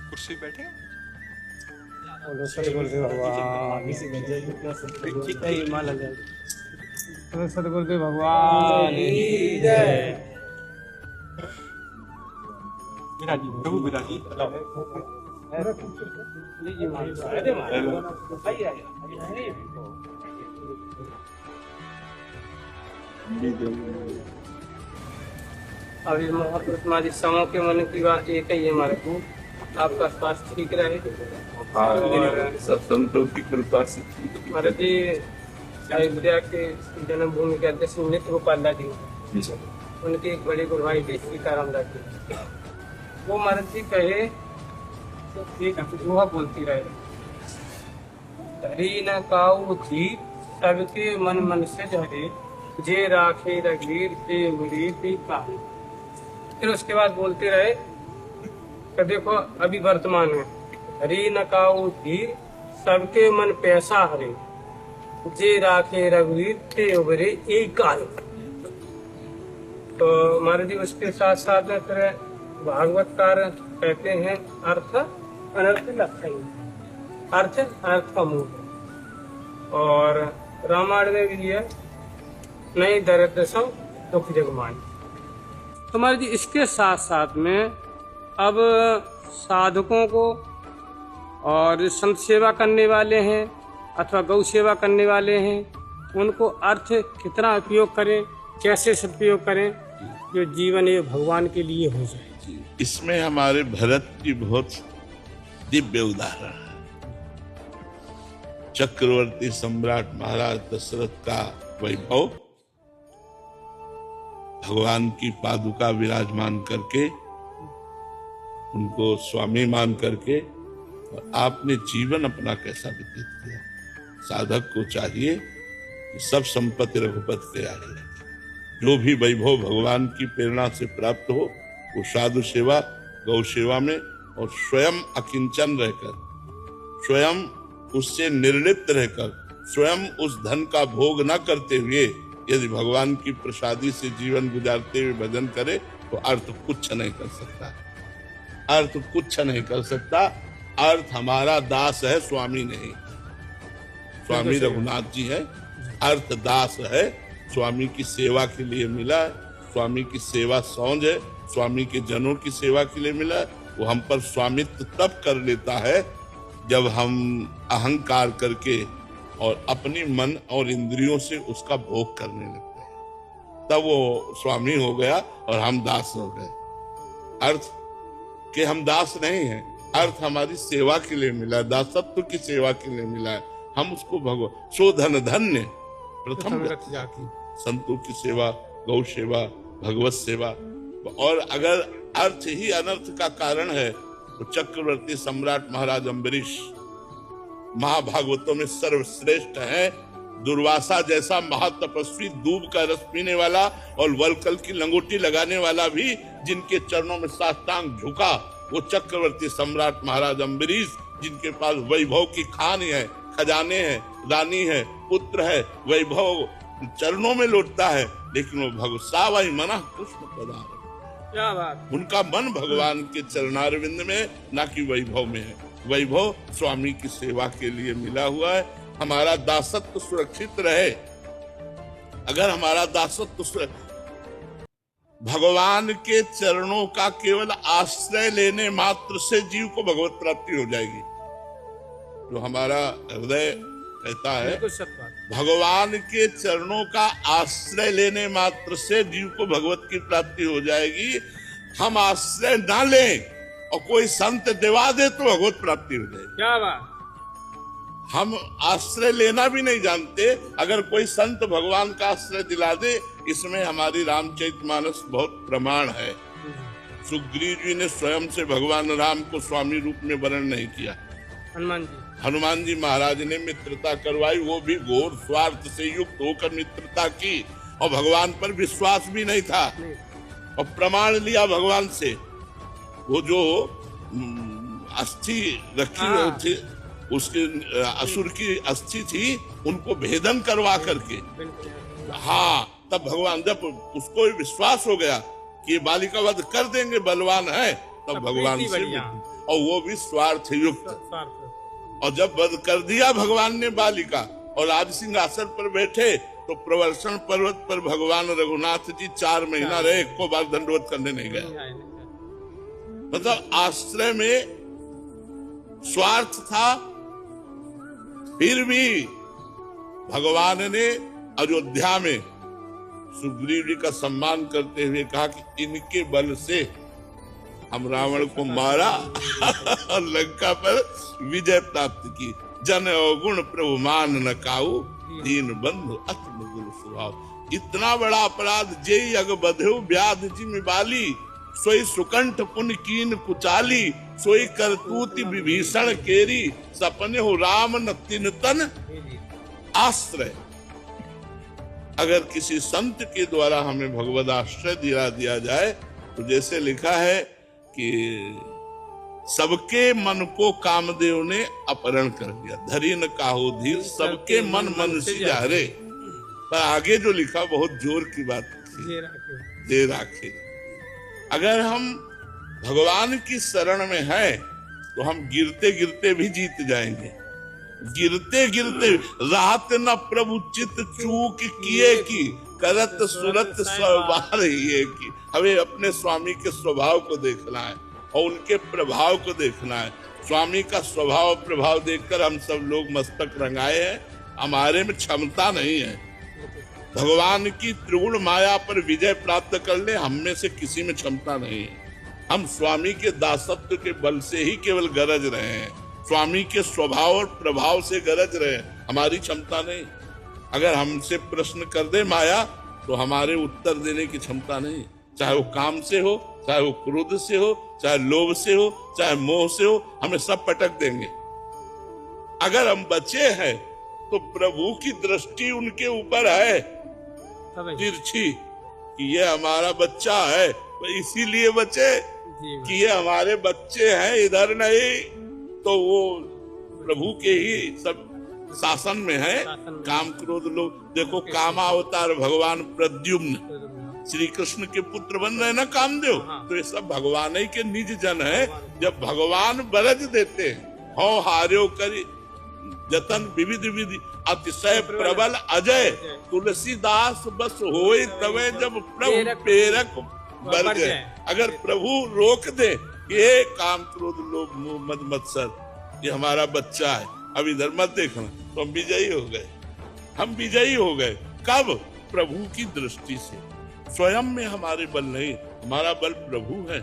कुर्सी बैठे सदगुरुदेव भगवान सदगुरुदेव भगवान की जय। विराजी प्रभु विराजी। अभी महात्मा जी समों के मन की बात एक ही है हमारे को, आपका स्वास्थ्य ठीक रहे और सब संतों की कृपा से। महाराज जी अयोध्या के जन्मभूमि के अध्यक्ष नित्य गोपाल जी, उनके एक बड़े गुरु भाई सीताराम दास जी, वो महाराज जी कहे तो एक दोहा बोलती रहे, हरी न काऊ थी सबके मन मन से झरे, जे राखे रघुवीर ते मुरीर भी काहे। फिर उसके बाद बोलते रहे कि देखो अभी वर्तमान में, हरी न काऊ धीर सबके मन पैसा हरे, जे राखे रघुवीर ते उबरे एक आए। तो महाराज जी उसके साथ साथ में फिर भागवतकार कहते हैं अर्थ अनर्थ लक्षण, अर्थ अनर्थ का मूल। और रामायण में भी है नहीं दरिद्र सम दुख जगमान। तो महाराज जी इसके साथ साथ में अब साधकों को और संत सेवा करने वाले हैं अथवा गौ सेवा करने वाले हैं, उनको अर्थ कितना उपयोग करें, कैसे सदुपयोग करें जो जीवन ये भगवान के लिए हो जाए। इसमें हमारे भरत की बहुत दिव्य उदाहरण है। चक्रवर्ती सम्राट महाराज दशरथ का वैभव भगवान की पादुका विराजमान करके, उनको स्वामी मान करके, और आपने जीवन अपना कैसा व्यतीत किया। साधक को चाहिए कि सब संपत्ति रघुपति के आगे रखे, जो भी वैभव भगवान की प्रेरणा से प्राप्त हो वो साधु सेवा गौ सेवा में, और स्वयं अकिंचन रहकर, स्वयं उससे निर्लिप्त रहकर, स्वयं उस धन का भोग न करते हुए यदि भगवान की प्रसादी से जीवन गुजारते हुए भजन करे तो अर्थ कुछ नहीं कर सकता, अर्थ कुछ नहीं कर सकता। अर्थ हमारा दास है, स्वामी नहीं। स्वामी रघुनाथ जी है, अर्थ दास है, स्वामी की सेवा के लिए मिला है, स्वामी की सेवा सौंज है, स्वामी के जनों की सेवा के लिए मिला है। वो हम पर स्वामित्व तब कर लेता है जब हम अहंकार करके और अपनी मन और इंद्रियों से उसका भोग करने लगते हैं, तब वो स्वामी हो गया और हम दास हो गए। अर्थ के हम दास नहीं हैं, अर्थ हमारी सेवा के लिए मिला है, दासत्व की सेवा के लिए मिला है। हम उसको भगवान सो धन धन्य प्रथम जाकी, संतों की सेवा, गौ सेवा, भगवत सेवा। और अगर अर्थ ही अनर्थ का कारण है तो चक्रवर्ती सम्राट महाराज अम्बरीश महाभागवतों में सर्वश्रेष्ठ है। दुर्वासा जैसा महातपस्वी दूब का रस पीने वाला और वलकल की लंगोटी लगाने वाला भी जिनके चरणों में साष्टांग झुका, वो चक्रवर्ती सम्राट महाराज अम्बरीश, जिनके पास वैभव की खान है, खजाने हैं, रानी है, पुत्र है, वैभव चरणों में लौटता है, लेकिन वो भगवसावई मना कृष्ण पदार, क्या बात। उनका मन भगवान के चरणारविंद में, ना कि वैभव में है। वैभव स्वामी की सेवा के लिए मिला हुआ है। हमारा दासत्व सुरक्षित रहे, अगर हमारा दासत्व भगवान के चरणों का केवल आश्रय लेने मात्र से जीव को भगवत प्राप्ति हो जाएगी। जो हमारा हृदय कहता है भगवान के चरणों का आश्रय लेने मात्र से जीव को भगवत की प्राप्ति हो जाएगी। हम आश्रय ना लें और कोई संत दिवा दे तो भगवत प्राप्ति हो जाएगी। क्या बात। हम आश्रय लेना भी नहीं जानते, अगर कोई संत भगवान का आश्रय दिला दे, इसमें हमारी रामचरितमानस बहुत प्रमाण है। सुग्रीव जी ने स्वयं से भगवान राम को स्वामी रूप में वर्ण नहीं किया। हनुमान जी महाराज ने मित्रता करवाई, वो भी घोर स्वार्थ से युक्त होकर मित्रता की, और भगवान पर विश्वास भी नहीं था, और प्रमाण लिया भगवान से। वो जो अस्थि रखी हुई थी, उसके असुर की अस्थि थी, उनको भेदन करवा करके, हाँ, तब भगवान, जब उसको विश्वास हो गया कि ये बालिका वध कर देंगे, बलवान है, तब भगवान प्रीति से बढ़ी, और वो भी स्वार्थ युक्त। स्वार्थ। और जब वध कर दिया भगवान ने बालिका और राज सिंहासन पर बैठे, तो प्रवर्षण पर्वत पर भगवान रघुनाथ जी 4 महीना रहे, को बार दंडवत करने नहीं गए। मतलब आश्रय में स्वार्थ था, फिर भी भगवान ने अयोध्या में सुग्रीव जी का सम्मान करते हुए कहा कि इनके बल से हम रावण को मारा और लंका पर विजय प्राप्त की। जन अवगुण प्रभु मान न काऊ, दीन बंधु अति मधुर स्वभाव। इतना बड़ा अपराध जेई अग बधेउ व्याध जिम बाली, सोई सुकंठ पुन कीन कुचाली, सोई करतूति विभीषण केरी, सपने हो राम न तिन तन आश्रय। अगर किसी संत के द्वारा हमें भगवद आश्रय दिया जाए, तो जैसे लिखा है कि सबके मन को कामदेव ने अपहरण कर दिया, धरी न काहू धीर, सबके मन मनुष्य जारे। पर आगे जो लिखा बहुत जोर की बात थी, दे राखे। अगर हम भगवान की शरण में हैं, तो हम गिरते गिरते भी जीत जाएंगे। गिरते गिरते रात न प्रभु चित चूक किए की, करत सुरत स्वभाव ही की। हमें अपने स्वामी के स्वभाव को देखना है और उनके प्रभाव को देखना है। स्वामी का स्वभाव प्रभाव देखकर हम सब लोग मस्तक रंगाए हैं, हमारे में क्षमता नहीं है। भगवान की त्रिगुण माया पर विजय प्राप्त कर ले, हम में से किसी में क्षमता नहीं है। हम स्वामी के दासत्व के बल से ही केवल गरज रहे हैं, स्वामी के स्वभाव और प्रभाव से गरज रहे हैं, हमारी क्षमता नहीं। अगर हमसे प्रश्न कर दे माया, तो हमारे उत्तर देने की क्षमता नहीं। चाहे वो काम से हो, चाहे वो क्रोध से हो, चाहे लोभ से हो, चाहे मोह से हो, हमें सब पटक देंगे। अगर हम बचे हैं, तो प्रभु की दृष्टि उनके ऊपर है तिरछी, कि ये हमारा बच्चा है, तो इसीलिए बचे कि ये हमारे बच्चे हैं, इधर नहीं। तो वो प्रभु के ही सब शासन में है। काम क्रोध लोग, देखो कामावतार भगवान प्रद्युम्न श्री कृष्ण के पुत्र बन रहे ना कामदेव, तो ये सब भगवान ही के निज जन है। जब भगवान बरज देते हैं, हो हार्यो करी जतन विविध विधि, अतिशय प्रबल अजय, तुलसीदास बस होए तवे, जब प्रभु प्रेरक बर गए। अगर प्रभु रोक दे, ये काम क्रोध लोभ मोह मद मत्सर, ये हमारा बच्चा है, अब इधर मत देखना, तो हम विजयी हो गए। हम विजयी हो गए कब? प्रभु की दृष्टि से। स्वयं में हमारे बल नहीं, हमारा बल प्रभु है।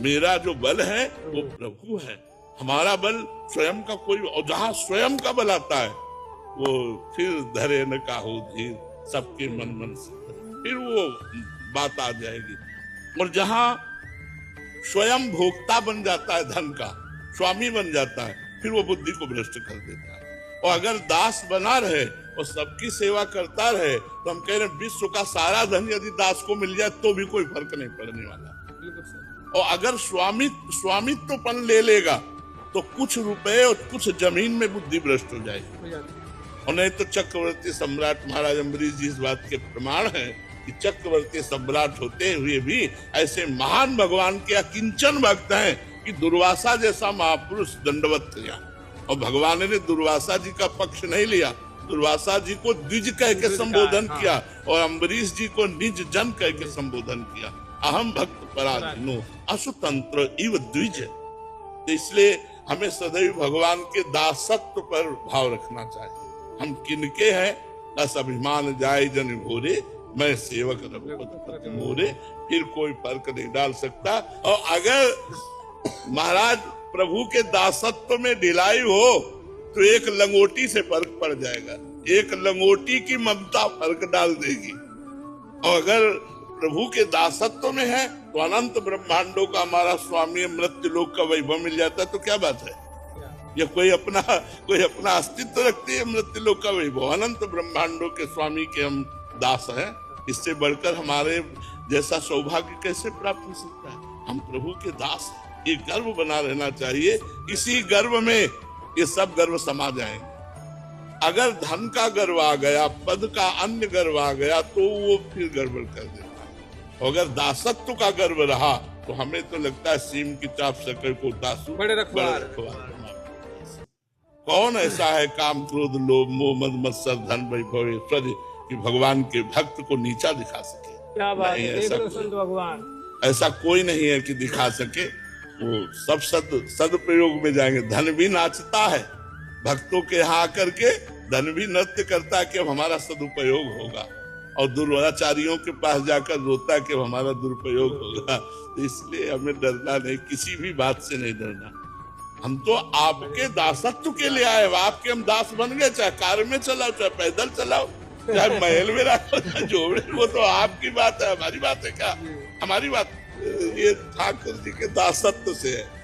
मेरा जो बल है वो प्रभु है, हमारा बल स्वयं का कोई। और जहाँ स्वयं का बल आता है, वो फिर धरे न काहू धीर, सबके मन मन से, फिर वो बात आ जाएगी। और जहाँ स्वयं भोक्ता बन जाता है, धन का स्वामी बन जाता है, फिर वो बुद्धि को भ्रष्ट कर देता है। और अगर दास बना रहे और सबकी सेवा करता रहे, तो हम कह रहे हैं विश्व का सारा धन यदि दास को मिल जाए तो भी कोई फर्क नहीं पड़ने वाला। और अगर स्वामित्वपन ले लेगा, तो कुछ रुपए और कुछ जमीन में बुद्धि भ्रष्ट हो जाएगी। और नहीं तो चक्रवर्ती सम्राट महाराज अम्बरीश जी इस बात के प्रमाण है कि चक्रवर्ती सम्राट होते हुए भी ऐसे महान भगवान के अकिंचन भक्त हैं कि दुर्वासा जैसा महापुरुष दंडवत किया। और भगवान ने दुर्वासा जी का पक्ष नहीं लिया, दुर्वासा जी को द्विज कह के संबोधन किया और अम्बरीश जी को निज जन कह के संबोधन किया। अहम भक्त पराधीनो असुतंत्र इव द्विज। तो इसलिए हमें सदैव भगवान के दासत्व पर भाव रखना चाहिए। हम किनके हैं? बस अभिमान जाय जन भोरे, मैं सेवक रघुपति मोरे। फिर कोई फर्क नहीं डाल सकता। और अगर महाराज प्रभु के दासत्व में ढिलाई हो, तो एक लंगोटी से फर्क पड़ जाएगा। एक लंगोटी की ममता फर्क डाल देगी। और अगर प्रभु के दासत्व में है, तो अनंत ब्रह्मांडों का हमारा स्वामी मृत्यु लोक का वैभव मिल जाता है। तो क्या बात है? ये कोई अपना अस्तित्व रखती है मृत्यु लोक का वैभव। अनंत ब्रह्मांडों के स्वामी के हम दास हैं। इससे बढ़कर हमारे जैसा सौभाग्य कैसे प्राप्त हो सकता है? हम प्रभु के दास हैं। ये गर्व बना रहना चाहिए। इसी गर्व में ये सब गर्व समा जाएंगे। अगर धन का गर्व आ गया, पद का अन्य गर्व आ गया, तो वो फिर गड़बड़ कर देता है। अगर दासत्व का गर्व रहा तो हमें तो लगता है सीम की चाप शक्कर को दासू बड़े रखवार। कौन ऐसा है काम क्रोध लोभ मोह मद मत्सर धन वैभव ऐश्वर्य कि भगवान के भक्त को नीचा दिखा सके? क्या बात नहीं, है, ऐसा देख लो संत भगवान। ऐसा कोई नहीं है कि दिखा सके। वो सब सदप्रयोग में जाएंगे। धन भी नाचता है भक्तों के यहाँ आकर के, धन भी नृत्य करता है कि अब हमारा सदुपयोग होगा, और दुराचारियों के पास जाकर रोता है कि अब हमारा दुरुपयोग होगा। तो इसलिए हमें डरना नहीं, किसी भी बात से नहीं डरना। हम तो आपके दासत्व के लिए आए, आपके हम दास बन गए, चाहे कार में चलाओ, चाहे पैदल चलाओ, चाहे महल में रखो, चाहे जोड़े, वो तो आपकी बात है, हमारी बात है क्या? हमारी बात ये ठाकुर जी के दासत्व से है।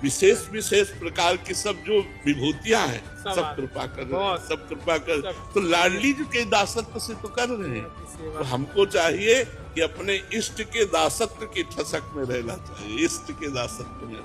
विशेष विशेष प्रकार की सब जो विभूतियां हैं, सब कृपा कर रहे हैं, सब कृपा कर। तो लाडली जी के दासत्व से तो कर रहे हैं। तो हमको चाहिए कि अपने इष्ट के दासत्व की ठसक में रहना चाहिए, इष्ट के दासत्व में।